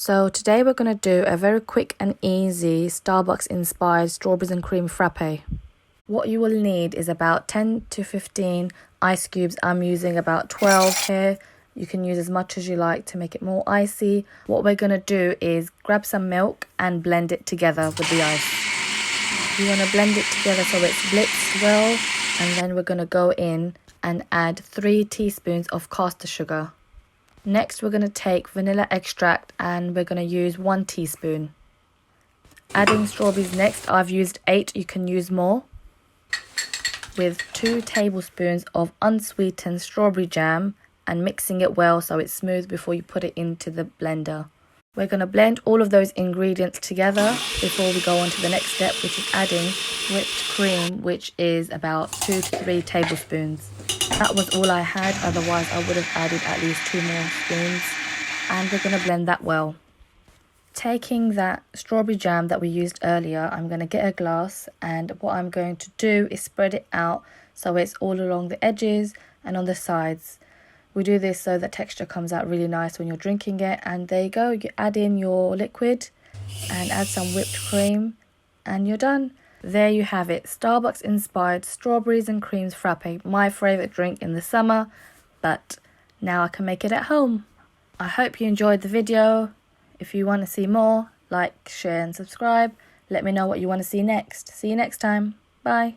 So today we're going to do a very quick and easy Starbucks inspired strawberries and cream frappe. What you will need is about 10 to 15 ice cubes. I'm using about 12 here. You can use as much as you like to make it more icy. What we're going to do is grab some milk and blend it together with the ice. You want to blend it together so it's blitzed well, and then we're going to go in and add 3 teaspoons of caster sugar. Next, we're going to take vanilla extract and we're going to use 1 teaspoon. Adding strawberries next, I've used 8, you can use more. With 2 tablespoons of unsweetened strawberry jam and mixing it well so it's smooth before you put it into the blender. We're going to blend all of those ingredients together before we go on to the next step, which is adding whipped cream, which is about 2 to 3 tablespoons. That was all I had, otherwise I would have added at least 2 more spoons. And we're going to blend that well. Taking that strawberry jam that we used earlier, I'm going to get a glass, and what I'm going to do is spread it out so it's all along the edges and on the sides. We do this so the texture comes out really nice when you're drinking it. And there you go, you add in your liquid and add some whipped cream and you're done. There you have it, Starbucks inspired strawberries and creams frappe, my favourite drink in the summer, but now I can make it at home. I hope you enjoyed the video. If you want to see more, like, share and subscribe. Let me know what you want to see next. See you next time. Bye.